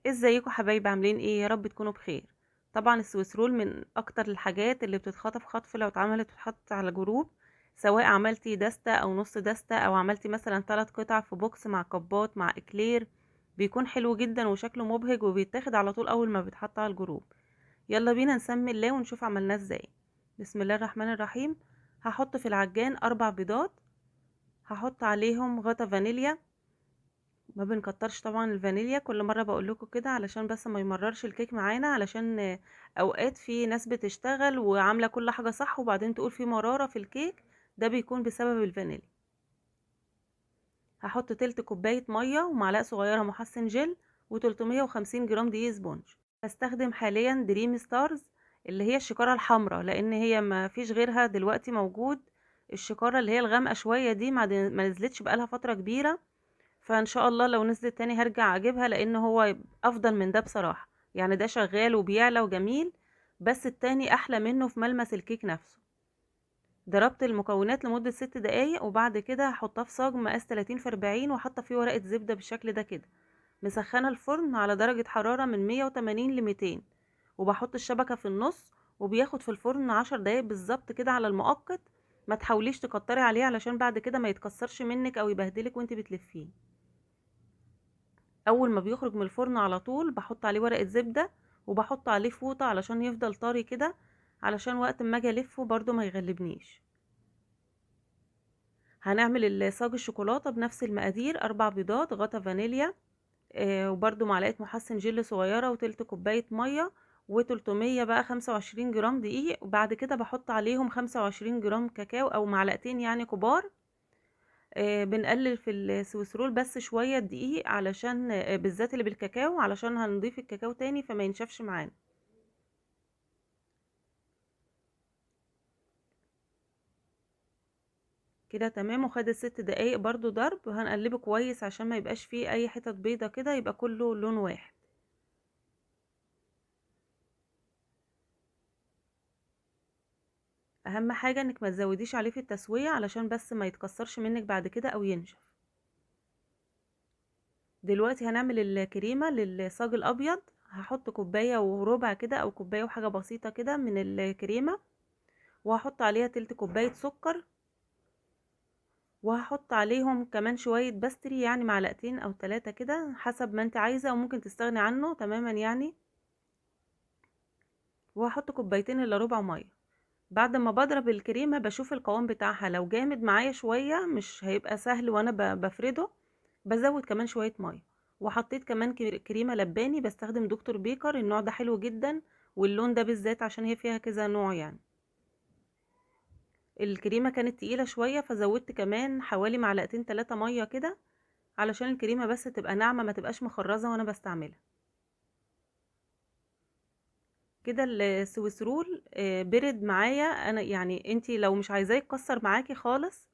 ازيكم حبايبي؟ عاملين ايه؟ يا رب تكونوا بخير. طبعا السويس رول من اكتر الحاجات اللي بتتخطف خطف لو اتعملت وتتحط على جروب، سواء عملتي دستة او نص دستة او عملتي مثلا 3 قطع في بوكس مع كبات مع اكلير. بيكون حلو جدا وشكله مبهج وبيتاخد على طول اول ما بيتحط على الجروب. يلا بينا نسمي الله ونشوف عملناه ازاي. بسم الله الرحمن الرحيم. هحط في العجان 4 بيضات، هحط عليهم غطا فانيليا. ما بنكترش طبعا الفانيليا، كل مره بقول لكم كده علشان بس ما يمررش الكيك معانا، علشان اوقات في ناس بتشتغل وعامله كل حاجه صح وبعدين تقول في مراره في الكيك. ده بيكون بسبب الفانيليا. هحط تلت كوبايه ميه ومعلقه صغيره محسن جل و350 جرام دقيق سبونج. هستخدم حاليا دريم ستارز اللي هي الشكاره الحمراء، لان هي ما فيش غيرها دلوقتي موجود. الشكاره اللي هي الغامقه شويه دي ما نزلتش بقالها فتره كبيره، فان شاء الله لو نزلت تاني هرجع اجيبها، لان هو افضل من ده بصراحة. يعني ده شغال وبيعلى وجميل، بس التاني احلى منه في ملمس الكيك نفسه. ضربت المكونات لمدة 6 دقايق وبعد كده هحطها في صاج مقاس 30 في 40 وحاطه فيه ورقة زبدة بالشكل ده كده. مسخنة الفرن على درجة حرارة من 180 ل 200، وبحط الشبكة في النص، وبياخد في الفرن 10 دقايق بالظبط كده على المؤقت. ما تحاوليش تكتري عليه علشان بعد كده ما يتكسرش منك او يبهدلك وانت بتلفيه. اول ما بيخرج من الفرن على طول بحط عليه ورقة زبدة، وبحط عليه فوطة علشان يفضل طري كده، علشان وقت ما اجي الفه برضو ما يغلبنيش. هنعمل صاج الشوكولاتة بنفس المقادير: 4 بيضات، غطا فانيليا، وبرضو معلقة محسن جل صغيرة وتلت كوباية مية و300 بقى 25 جرام دقيق، وبعد كده بحط عليهم 25 جرام كاكاو او معلقتين يعني كبار. بنقلل في السويس رول بس شوية دقيق علشان بالذات اللي بالكاكاو، علشان هنضيف الكاكاو تاني فما ينشفش معانا. كده تمام، وخد ال6 دقايق برضو ضرب، وهنقلبه كويس عشان ما يبقاش فيه اي حتت بيضة كده، يبقى كله لون واحد. اهم حاجة انك ما تزوديش عليه في التسوية علشان بس ما يتكسرش منك بعد كده او ينشف. دلوقتي هنعمل الكريمة للصاج الابيض. هحط كوباية وربع كده او كوباية وحاجة بسيطة كده من الكريمة، وهحط عليها تلت كوباية سكر، وهحط عليهم كمان شوية باستري، يعني معلقتين او 3 كده حسب ما انت عايزة، وممكن تستغني عنه تماما يعني. وهحط كوبايتين الا ربع مية. بعد ما بضرب الكريمة بشوف القوام بتاعها، لو جامد معايا شوية مش هيبقى سهل وانا بفرده، بزود كمان شوية مية. وحطيت كمان كريمة لباني، بستخدم دكتور بيكر، النوع ده حلو جدا، واللون ده بالذات عشان هي فيها كذا نوع يعني. الكريمة كانت تقيلة شوية فزودت كمان حوالي معلقتين 3 مية كده، علشان الكريمة بس تبقى ناعمة ما تبقاش مخرزة وانا بستعملها. كده السويس رول برد معايا انا، يعني انتي لو مش عايزاه يتكسر معاكي خالص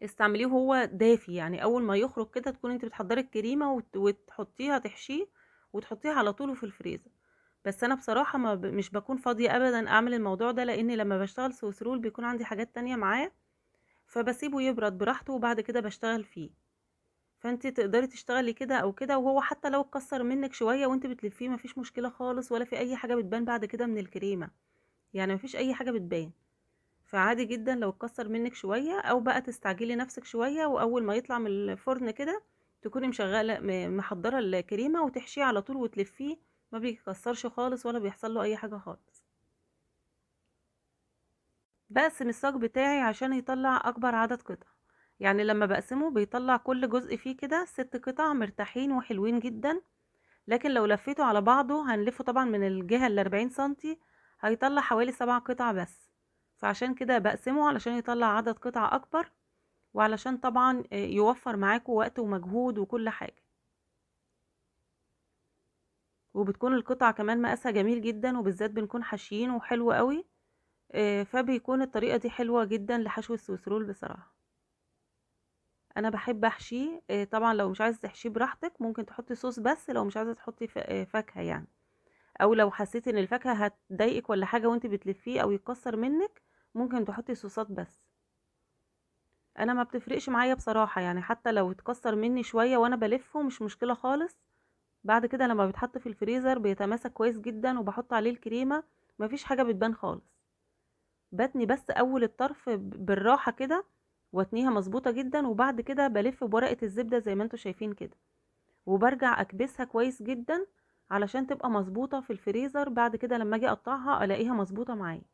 استعمليه هو دافي، يعني اول ما يخرج كده تكون انت بتحضري الكريمه وتحطيها تحشيه وتحطيها على طول في الفريزر. بس انا بصراحه ما مش بكون فاضيه ابدا اعمل الموضوع ده، لان لما بشتغل سويس رول بيكون عندي حاجات تانية معاه، فبسيبه يبرد براحته وبعد كده بشتغل فيه. فانت تقدري تشتغلي كده او كده، وهو حتى لو اتكسر منك شويه وانت بتلفيه مفيش مشكله خالص، ولا في اي حاجه بتبان بعد كده من الكريمه، يعني مفيش اي حاجه بتبان. فعادي جدا لو اتكسر منك شوية، او بقى تستعجلي نفسك شوية واول ما يطلع من الفرن كده تكوني مشغلة محضرة الكريمة وتحشيه على طول وتلفيه، ما بيكسرش خالص ولا بيحصل له اي حاجة خالص. بقسم الصاج بتاعي عشان يطلع اكبر عدد قطع، يعني لما بقسمه بيطلع كل جزء فيه كده 6 قطع مرتاحين وحلوين جدا. لكن لو لفيته على بعضه هنلفه طبعا من الجهة ال40 سنتي، هيطلع حوالي 7 قطع بس. فعشان كده بقسمه علشان يطلع عدد قطع اكبر، وعلشان طبعا يوفر معاكوا وقت ومجهود وكل حاجة. وبتكون القطع كمان مقاسها جميل جدا، وبالذات بنكون حاشيين وحلو قوي. فبيكون الطريقة دي حلوة جدا لحشو السويس رول بصراحة. انا بحب احشيه طبعا لو مش عايزة تحشيه براحتك ممكن تحطي صوص، بس لو مش عايزة تحطي فاكهة يعني، او لو حسيتي ان الفاكهة هتضايقك ولا حاجة وانت بتلفيه او يتكسر منك ممكن تحطي صوصات بس. انا ما بتفرقش معايا بصراحة، يعني حتى لو اتكسر مني شوية وانا بلفه مش مشكلة خالص، بعد كده لما بيتحط في الفريزر بيتماسك كويس جدا، وبحط عليه الكريمة مفيش حاجة بتبان خالص. بتني بس اول الطرف بالراحة كده، واتنيها مظبوطة جدا، وبعد كده بلف بورقة الزبدة زي ما انتوا شايفين كده، وبرجع اكبسها كويس جدا علشان تبقى مظبوطة في الفريزر. بعد كده لما اجي اقطعها الاقيها مظبوطة معايا.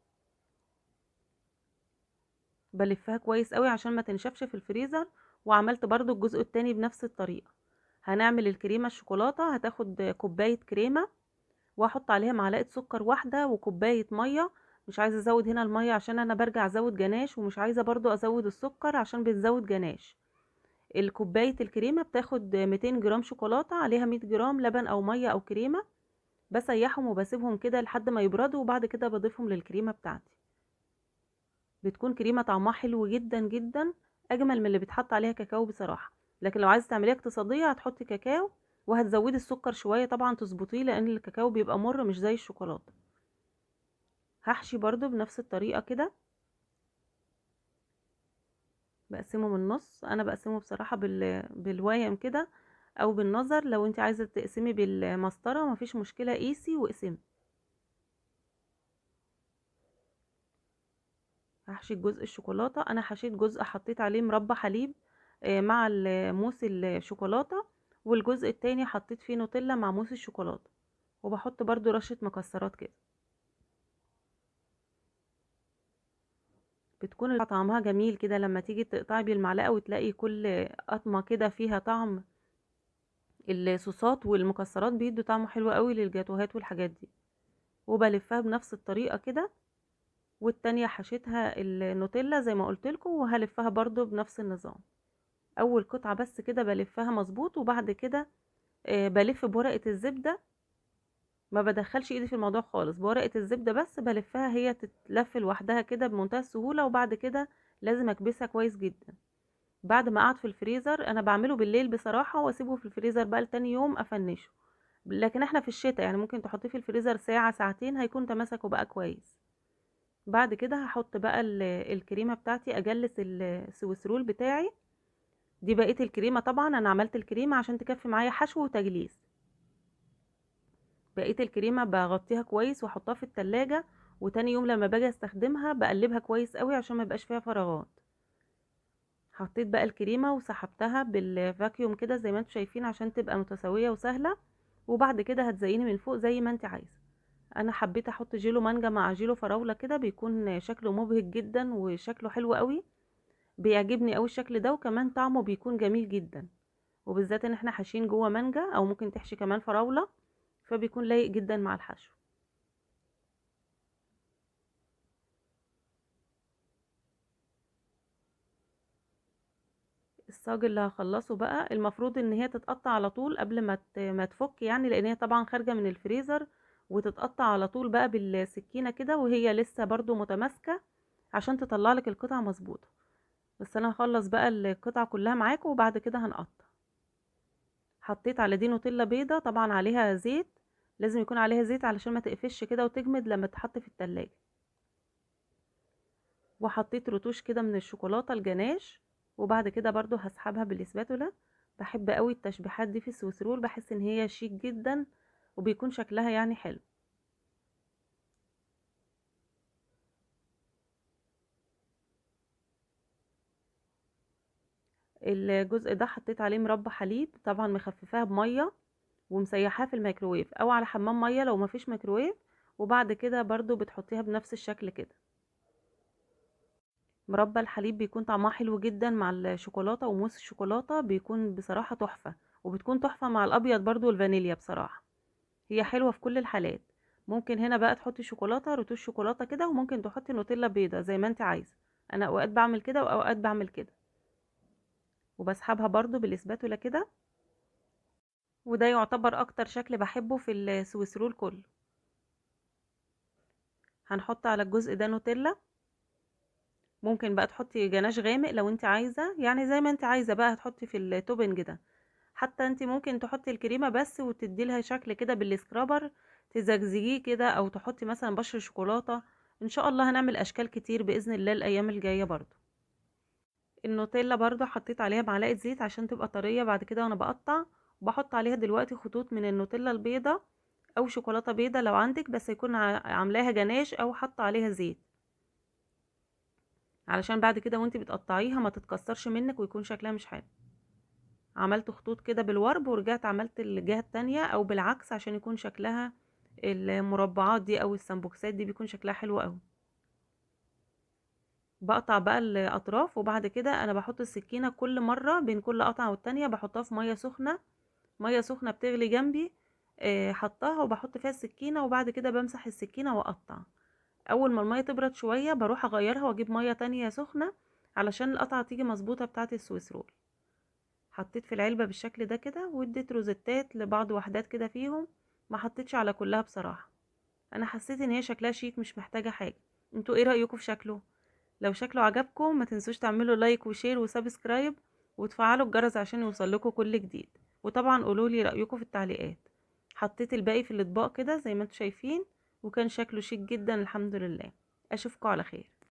بلفها كويس قوي عشان ما تنشفش في الفريزر. وعملت برضو الجزء التاني بنفس الطريقة. هنعمل الكريمة الشوكولاتة، هتاخد كوباية كريمة، واحط عليها معلقة سكر واحدة وكوباية مية. مش عايزة ازود هنا المية عشان انا برجع ازود جناش، ومش عايزة برضو ازود السكر عشان بتزود جناش. الكوباية الكريمة بتاخد 200 جرام شوكولاتة، عليها 100 جرام لبن او مية او كريمة. بسيحهم وبسيبهم كده لحد ما يبردوا، وبعد كده بضيفهم للكريمة بتاعتي. بتكون كريمة طعمها حلو جدا جدا، اجمل من اللي بيتحط عليها كاكاو بصراحة. لكن لو عايزة تعمليها اقتصادية هتحطي كاكاو، وهتزودي السكر شوية طبعا تظبطيه، لان الكاكاو بيبقى مر مش زي الشوكولاتة. هحشي برضو بنفس الطريقة كده. بقسمه من النص، انا بقسمه بصراحة بالوايم كده او بالنظر. لو انت عايزة تقسمي بالمسطرة مفيش مشكلة، قيسي واقسمي. هحشي الجزء الشوكولاتة. انا حشيت جزء حطيت عليه مربى حليب مع موس الشوكولاتة، والجزء التاني حطيت فيه نوتيلا مع موس الشوكولاتة، وبحط برضو رشة مكسرات كده. بتكون طعمها جميل كده لما تيجي تقطعي بالمعلقة وتلاقي كل قطمة كده فيها طعم. الصوصات والمكسرات بيدوا طعم حلو قوي للجاتوهات والحاجات دي. وبلفها بنفس الطريقة كده. والتانية حشيتها النوتيلا زي ما قلتلكوا، وهلفها برضو بنفس النظام. اول قطعة بس كده بلفها مظبوط، وبعد كده بلف بورقة الزبدة. ما بدخلش ايدي في الموضوع خالص، بورقة الزبدة بس بلفها، هي تتلف لوحدها كده بمنتهى السهولة. وبعد كده لازم اكبسها كويس جدا. بعد ما قعد في الفريزر، انا بعمله بالليل بصراحة واسيبه في الفريزر بقى لتاني يوم افنشه. لكن احنا في الشتاء يعني ممكن تحطيه في الفريزر ساعة ساعتين هيكون تماسكه بقى كويس. بعد كده هحط بقى الكريمة بتاعتي، اجلس السويسرول بتاعي. دي بقية الكريمة، طبعا انا عملت الكريمة عشان تكفي معايا حشو وتجليس. بقية الكريمة بغطيها كويس واحطها في التلاجة، وتاني يوم لما باجي استخدمها بقلبها كويس قوي عشان ما يبقاش فيها فراغات. حطيت بقى الكريمة وسحبتها بالفاكيوم كده زي ما انتم شايفين عشان تبقى متساوية وسهلة. وبعد كده هتزيني من فوق زي ما انت عايزة. انا حبيت احط جيلو مانجا مع جيلو فراولة كده، بيكون شكله مبهج جدا وشكله حلو قوي. بيعجبني قوي الشكل ده، وكمان طعمه بيكون جميل جدا. وبالذات ان احنا حاشين جوه مانجا، او ممكن تحشي كمان فراولة، فبيكون لايق جدا مع الحشو. الصاج اللي هخلصه بقى المفروض ان هي تتقطع على طول قبل ما تفك، يعني لان هي طبعا خارجة من الفريزر. وتتقطع على طول بقى بالسكينة كده وهي لسه برضو متماسكة، عشان تطلع لك القطعة مظبوطة. بس انا هخلص بقى القطعة كلها معاكم وبعد كده هنقطع. حطيت على دي نوتيلا بيضة طبعا عليها زيت. لازم يكون عليها زيت علشان ما تقفش كده وتجمد لما تحط في التلاجة. وحطيت رتوش كده من الشوكولاتة الجناش. وبعد كده برضو هسحبها بالاسباتولا. بحب قوي التشبيحات دي في السويس رول، بحس ان هي شيك جدا، وبيكون شكلها يعني حلو. الجزء ده حطيت عليه مربى حليب، طبعا مخففاها بميه ومسيحاها في الميكروويف او على حمام ميه لو مفيش ميكروويف. وبعد كده برضو بتحطيها بنفس الشكل كده. مربى الحليب بيكون طعمها حلو جدا مع الشوكولاته، وموس الشوكولاته بيكون بصراحه تحفه. وبتكون تحفه مع الابيض برضو والفانيليا بصراحه. هي حلوة في كل الحالات. ممكن هنا بقى تحطي شوكولاتة، رتوش شوكولاتة كده، وممكن تحطي نوتيلا بيضة زي ما انت عايزة. انا اوقات بعمل كده واوقات بعمل كده. وبسحبها برضو بالاسباتولا كده. وده يعتبر اكتر شكل بحبه في السويس رول كله. هنحط على الجزء ده نوتيلا. ممكن بقى تحطي جناش غامق لو انت عايزة، يعني زي ما انت عايزة بقى هتحطي في التوبنج ده. حتى انت ممكن تحطي الكريمة بس وتدي لها شكل كده بالسكرابر، تزجزجيه كده، او تحطي مثلا بشر شوكولاتة. ان شاء الله هنعمل اشكال كتير باذن الله الايام الجاية برضو. النوتيلا برضو حطيت عليها معلقة زيت عشان تبقى طرية بعد كده وانا بقطع. وبحط عليها دلوقتي خطوط من النوتيلا البيضة او شوكولاتة بيضة لو عندك، بس يكون عاملاها جناش او حاطة عليها زيت، علشان بعد كده وانتي بتقطعيها ما تتكسرش منك ويكون شكلها مش حلو. عملت خطوط كده بالورب ورجعت عملت الجهة التانية او بالعكس عشان يكون شكلها المربعات دي او السمبوكسات دي بيكون شكلها حلو قوي. بقطع بقى الاطراف، وبعد كده انا بحط السكينة كل مرة بين كل قطعة والتانية بحطها في مية سخنة، مية سخنة بتغلي جنبي، حطاها وبحط فيها السكينة، وبعد كده بمسح السكينة واقطع. اول ما المية تبرد شوية بروح اغيرها واجيب مية تانية سخنة علشان القطعة تيجي مظبوطة بتاعة السويس رول. حطيت في العلبة بالشكل ده كده، واديت روزتات لبعض وحدات كده فيهم، ما حطيتش على كلها بصراحة. انا حسيت ان هي شكلها شيك مش محتاجة حاجة. انتوا ايه رأيكم في شكله؟ لو شكله عجبكم ما تنسوش تعملوا لايك وشير وسبسكرايب وتفعلوا الجرس عشان يوصلكوا كل جديد، وطبعا قولولي رأيكم في التعليقات. حطيت الباقي في الاطباق كده زي ما انتوا شايفين، وكان شكله شيك جدا الحمد لله. اشوفكم على خير.